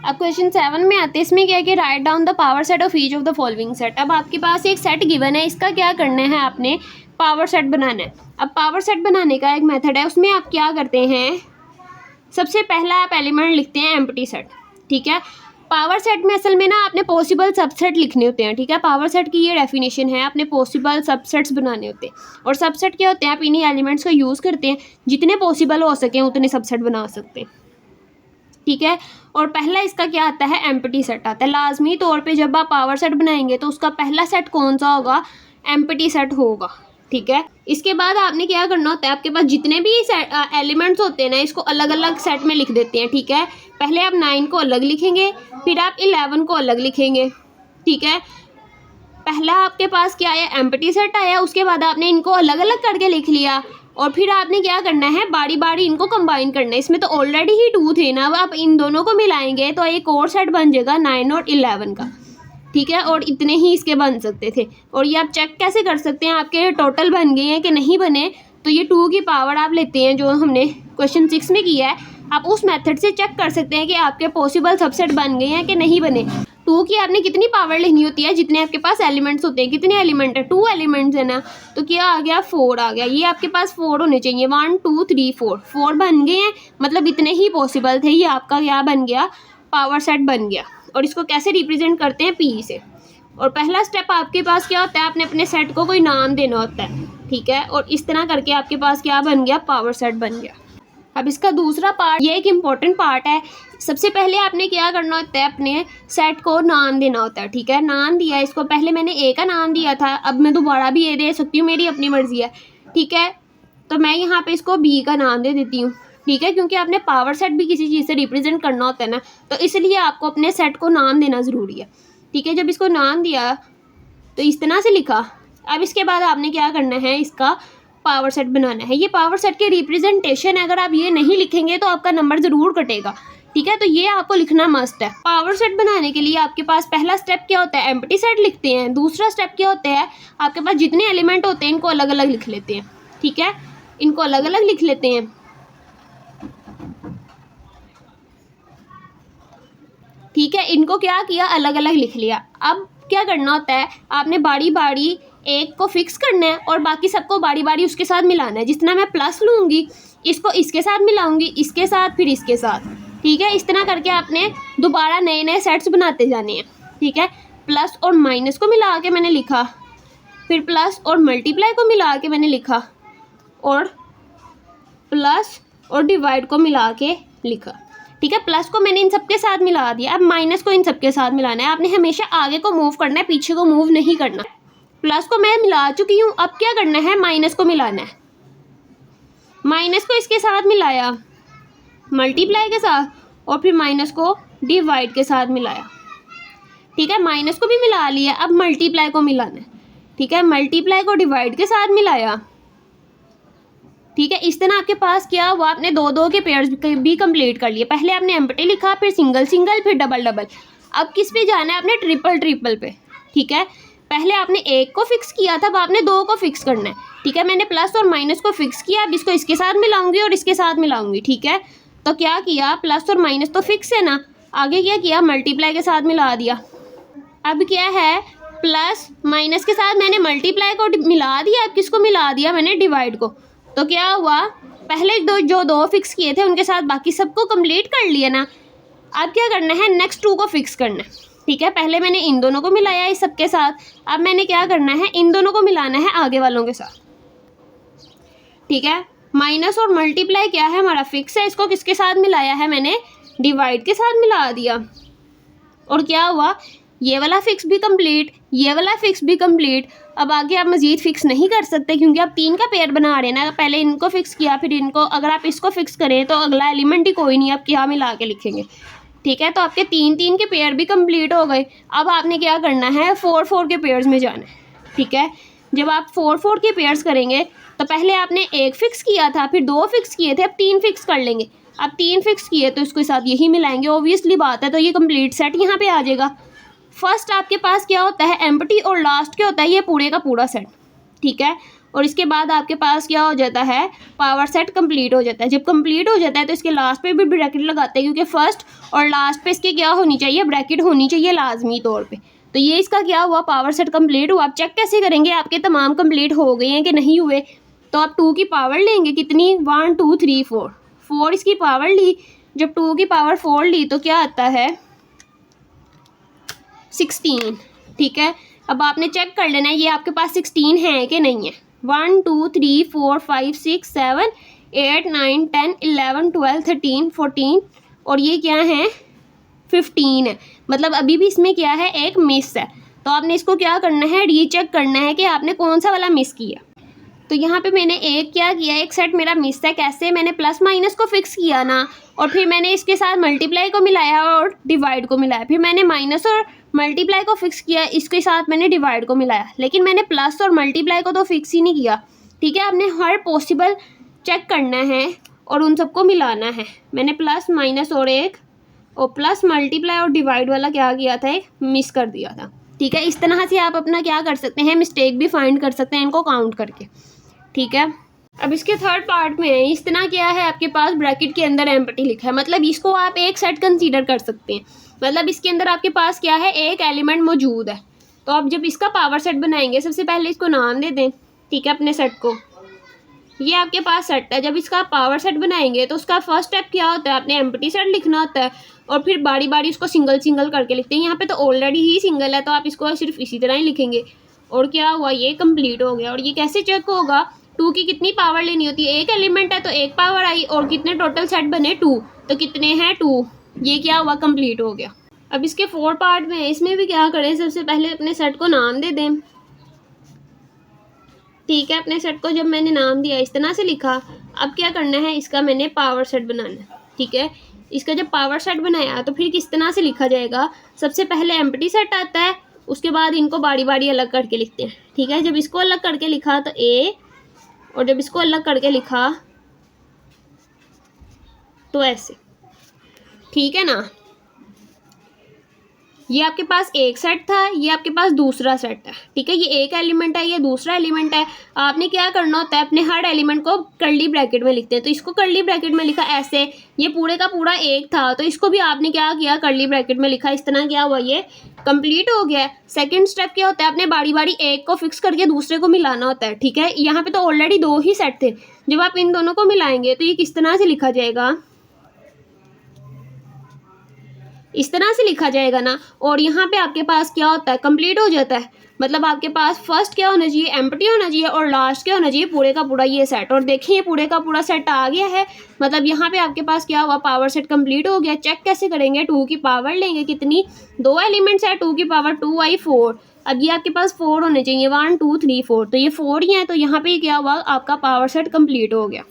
अब क्वेश्चन 7 में आते हैं, इसमें क्या है कि write down the power set of each of the following set. अब आपके पास एक सेट गिवन है, इसका क्या करना है, आपने पावर सेट बनाना है। अब पावर सेट बनाने का एक मेथड है, उसमें आप क्या करते हैं, सबसे पहला आप एलिमेंट लिखते हैं एम्प्टी सेट। ठीक है, पावर सेट में असल में ना आपने पॉसिबल सबसेट लिखने होते हैं। ठीक है, पावर सेट की ये डेफिनेशन है, आपने पॉसिबल सबसेट्स बनाने होते हैं। और सबसेट क्या होते हैं, आप इन्हीं एलिमेंट्स का यूज़ करते हैं, जितने पॉसिबल हो सके उतने सबसेट बना सकते हैं। ठीक है, और पहला इसका क्या आता है, एम्प्टी सेट आता है। लाजमी तौर पे जब आप पावर सेट बनाएंगे तो उसका पहला सेट कौन सा होगा, एम्प्टी सेट होगा। ठीक है, इसके बाद आपने क्या करना होता है, आपके पास जितने भी एलिमेंट्स होते हैं ना, इसको अलग अलग सेट में लिख देते हैं। ठीक है, पहले आप 9 को अलग लिखेंगे, फिर आप 11 को अलग लिखेंगे। ठीक है, पहला आपके पास क्या आया, एम्प्टी सेट आया, उसके बाद आपने इनको अलग अलग करके लिख लिया, और फिर आपने क्या करना है, बारी बारी इनको कंबाइन करना है। इसमें तो ऑलरेडी ही 2 थे ना, अब आप इन दोनों को मिलाएंगे तो एक और सेट बन जाएगा 9 और 11 का। ठीक है, और इतने ही इसके बन सकते थे। और ये आप चेक कैसे कर सकते हैं, आपके टोटल बन गए हैं कि नहीं बने, तो ये 2 की पावर आप लेते हैं जो हमने क्वेश्चन 6 में किया है, आप उस मेथड से चेक कर सकते हैं कि आपके पॉसिबल सबसेट बन गए हैं कि नहीं बने। 2 की आपने कितनी पावर लेनी होती है, जितने आपके पास एलिमेंट्स होते हैं। कितने एलिमेंट है, 2 एलिमेंट्स है ना, तो क्या आ गया, 4 आ गया। ये आपके पास 4 होने चाहिए, 1 2 3 4 बन गए हैं, मतलब इतने ही पॉसिबल थे। ये आपका क्या बन गया, पावर सेट बन गया। और इसको कैसे रिप्रेजेंट करते हैं, पी से। और पहला स्टेप आपके पास क्या होता है, आपने अपने सेट को कोई नाम देना होता है। ठीक है, और इस तरह करके आपके पास क्या बन गया, पावर सेट बन गया। अब इसका दूसरा पार्ट, ये एक इम्पॉर्टेंट पार्ट है। सबसे पहले आपने क्या करना होता है, अपने सेट को नाम देना होता है। ठीक है, नाम दिया, इसको पहले मैंने ए का नाम दिया था, अब मैं दोबारा भी ए दे सकती हूँ, मेरी अपनी मर्जी है। ठीक है, तो मैं यहाँ पे इसको बी का नाम दे देती हूँ। ठीक है, क्योंकि आपने पावर सेट भी किसी चीज़ से रिप्रेजेंट करना होता है ना, तो इसलिए आपको अपने सेट को नाम देना ज़रूरी है। ठीक है, जब इसको नाम दिया तो इस तरह से लिखा। अब इसके बाद आपने क्या करना है, इसका पावर सेट बनाना है। ये पावर सेट के रिप्रेजेंटेशन, अगर आप ये नहीं लिखेंगे तो आपका नंबर ज़रूर कटेगा। ठीक है, तो ये आपको लिखना मस्ट है। पावर सेट बनाने के लिए आपके पास पहला स्टेप क्या होता है, एम्प्टी सेट लिखते हैं। दूसरा स्टेप क्या होता है, आपके पास जितने एलिमेंट होते हैं इनको अलग अलग लिख लेते हैं। ठीक है, इनको अलग अलग लिख लेते हैं। ठीक है, इनको क्या किया, अलग अलग लिख लिया। अब क्या करना होता है, आपने बारी बारी एक को फिक्स करना है और बाकी सबको बारी बारी उसके साथ मिलाना है। जितना मैं प्लस लूँगी, इसको इसके साथ मिलाऊंगी, इसके साथ, फिर इसके साथ। ठीक है, इस तरह करके आपने दोबारा नए नए सेट्स बनाते जाने हैं। ठीक है, प्लस और माइनस को मिला के मैंने लिखा, फिर प्लस और मल्टीप्लाई को मिला के मैंने लिखा, और प्लस और डिवाइड को मिला के लिखा। ठीक है, प्लस को मैंने इन सबके साथ मिला दिया, अब माइनस को इन सबके साथ मिलाना है। आपने हमेशा आगे को मूव करना है, पीछे को मूव नहीं करना। प्लस को मैं मिला चुकी हूँ, अब क्या करना है, माइनस को मिलाना है। माइनस को इसके साथ मिलाया, मल्टीप्लाई के साथ, और फिर माइनस को डिवाइड के साथ मिलाया। ठीक है, माइनस को भी मिला लिया, अब मल्टीप्लाई को मिलाना है। ठीक है, मल्टीप्लाई को डिवाइड के साथ मिलाया। ठीक है, इस तरह आपके पास क्या हुआ, आपने 2-2 के पेयर्स भी कंप्लीट कर लिए। पहले आपने एम्प्टी लिखा, फिर सिंगल सिंगल, फिर डबल डबल। अब किस पे जाना है, आपने ट्रिपल ट्रिपल पे। ठीक है, पहले आपने एक को फिक्स किया था, अब आपने 2 को फिक्स करना है। ठीक है, मैंने प्लस और माइनस को फिक्स किया, अब इसको इसके साथ मिलाऊंगी और इसके साथ मिलाऊंगी। ठीक है, तो क्या किया, प्लस और माइनस तो फिक्स है ना, आगे क्या किया, मल्टीप्लाई के साथ मिला दिया। अब क्या है, प्लस माइनस के साथ मैंने मल्टीप्लाई को मिला दिया, अब किसको मिला दिया, मैंने डिवाइड को। तो क्या हुआ, पहले जो 2 फिक्स किए थे उनके साथ बाकी सबको कंप्लीट कर लिया ना। अब क्या करना है, नेक्स्ट 2 को फिक्स करना है। ठीक है, पहले मैंने इन दोनों को मिलाया इस सबके साथ, अब मैंने क्या करना है, इन दोनों को मिलाना है आगे वालों के साथ। ठीक है, माइनस और मल्टीप्लाई क्या है, हमारा फिक्स है, इसको किसके साथ मिलाया है, मैंने डिवाइड के साथ मिला दिया। और क्या हुआ, ये वाला फिक्स भी कंप्लीट, ये वाला फिक्स भी कंप्लीट। अब आगे आप मज़ीद फिक्स नहीं कर सकते, क्योंकि आप 3 का पेयर बना रहे हैं ना। पहले इनको फिक्स किया, फिर इनको, अगर आप इसको फिक्स करें तो अगला एलिमेंट ही कोई नहीं, आप क्या मिला के लिखेंगे। ठीक है, तो आपके 3-3 के पेयर भी कंप्लीट हो गए। अब आपने क्या करना है, 4-4 के पेयर्स में जाना है। ठीक है, जब आप 4-4 के पेयर्स करेंगे तो पहले आपने 1 फिक्स किया था, फिर 2 फिक्स किए थे, अब 3 फिक्स कर लेंगे। अब 3 फिक्स किए तो इसके साथ यही मिलाएंगे, ऑब्वियसली बात है। तो ये कंप्लीट सेट यहाँ पे आ जाएगा। फर्स्ट आपके पास क्या होता है, एम्प्टी, और लास्ट क्या होता है, ये पूरे का पूरा सेट। ठीक है, और इसके बाद आपके पास क्या हो जाता है, पावर सेट कंप्लीट हो जाता है। जब कंप्लीट हो जाता है तो इसके लास्ट पे भी ब्रैकेट लगाते हैं, क्योंकि फर्स्ट और लास्ट पे इसकी क्या होनी चाहिए, ब्रैकेट होनी चाहिए लाजमी तौर पे। तो ये इसका क्या हुआ, पावर सेट कंप्लीट हुआ। आप चेक कैसे करेंगे आपके तमाम कंप्लीट हो गए हैं कि नहीं हुए, तो आप 2 की पावर लेंगे कितनी, 1 2 3 4, 4 इसकी पावर ली। जब 2 की पावर 4 ली तो क्या आता है 16, ठीक है। अब आपने चेक कर लेना है ये आपके पास 16 है कि नहीं है। 1 2 3 4 5 6 7 8 9 10 11 12 13 14 और ये क्या है 15 है। मतलब अभी भी इसमें क्या है, एक मिस है। तो आपने इसको क्या करना है, रीचेक करना है कि आपने कौन सा वाला मिस किया। तो यहाँ पे मैंने एक क्या किया, एक सेट मेरा मिस है। कैसे, मैंने प्लस माइनस को फिक्स किया ना, और फिर मैंने इसके साथ मल्टीप्लाई को मिलाया और डिवाइड को मिलाया। फिर मैंने माइनस और मल्टीप्लाई को फिक्स किया, इसके साथ मैंने डिवाइड को मिलाया। लेकिन मैंने प्लस और मल्टीप्लाई को तो फिक्स ही नहीं किया, ठीक है। आपने हर पॉसिबल चेक करना है और उन सबको मिलाना है। मैंने प्लस माइनस और प्लस मल्टीप्लाई और डिवाइड वाला क्या किया था, एक मिस कर दिया था, ठीक है। इस तरह से आप अपना क्या कर सकते हैं, मिस्टेक भी फाइंड कर सकते हैं इनको काउंट करके, ठीक है। अब इसके थर्ड पार्ट में है, इस तरह क्या है आपके पास ब्रैकेट के अंदर एम्प्टी लिखा है, मतलब इसको आप एक सेट कंसीडर कर सकते हैं। मतलब इसके अंदर आपके पास क्या है, एक एलिमेंट मौजूद है। तो आप जब इसका पावर सेट बनाएंगे, सबसे पहले इसको नाम दे दें, ठीक है, अपने सेट को। ये आपके पास सेट है। जब इसका पावर सेट बनाएंगे तो उसका फर्स्ट स्टेप क्या होता है, आपने एम्प्टी सेट लिखना होता है और फिर बारी बारी उसको सिंगल सिंगल करके लिखते हैं। यहाँ पे तो ऑलरेडी ही सिंगल है तो आप इसको सिर्फ इसी तरह ही लिखेंगे। और क्या हुआ, ये कंप्लीट हो गया। और ये कैसे चेक होगा, 2 की कितनी पावर लेनी होती है, एक एलिमेंट है तो एक पावर आई, और कितने टोटल सेट बने 2, तो कितने हैं 2। ये क्या हुआ, कंप्लीट हो गया। अब इसके 4 पार्ट में है, इसमें भी क्या करें, सबसे पहले अपने सेट को नाम दे दें, ठीक है। अपने सेट को जब मैंने नाम दिया, इस तरह से लिखा। अब क्या करना है, इसका मैंने पावर सेट बनाना है, ठीक है। इसका जब पावर सेट बनाया तो फिर किस तरह से लिखा जाएगा, सबसे पहले एम्प्टी सेट आता है, उसके बाद इनको बारी बारी अलग करके लिखते हैं, ठीक है। जब इसको अलग करके लिखा तो ए, और जब इसको अलग करके लिखा तो ऐसे, ठीक है ना। ये आपके पास एक सेट था, ये आपके पास दूसरा सेट है, ठीक है। ये एक एलिमेंट है, ये दूसरा एलिमेंट है। आपने क्या करना होता है, अपने हर एलिमेंट को कर्ली ब्रैकेट में लिखते हैं। तो इसको कर्ली ब्रैकेट में लिखा ऐसे, ये पूरे का पूरा एक था तो इसको भी आपने क्या किया, कर्ली ब्रैकेट में लिखा। इस तरह क्या हुआ, ये कंप्लीट हो गया। सेकंड स्टेप क्या होता है, आपने बारी बारी एक को फिक्स करके दूसरे को मिलाना होता है, ठीक है। यहाँ पे तो ऑलरेडी 2 ही सेट थे, जब आप इन दोनों को मिलाएंगे तो ये किस तरह से लिखा जाएगा, इस तरह से लिखा जाएगा ना। और यहाँ पे आपके पास क्या होता है, कंप्लीट हो जाता है। मतलब आपके पास फर्स्ट क्या होना चाहिए, एम्प्टी होना चाहिए, और लास्ट क्या होना चाहिए, पूरे का पूरा ये सेट। और देखिए पूरे का पूरा सेट आ गया है। मतलब यहाँ पे आपके पास क्या हुआ, पावर सेट कंप्लीट हो गया। चेक कैसे करेंगे, 2 की पावर लेंगे कितनी, 2 एलिमेंट्स है, 2 की पावर 2 आई 4। अब ये आपके पास 4 होने चाहिए, 1 2 3 4, तो ये 4 ही है। तो यहाँ पे क्या हुआ, आपका पावर सेट कंप्लीट हो गया।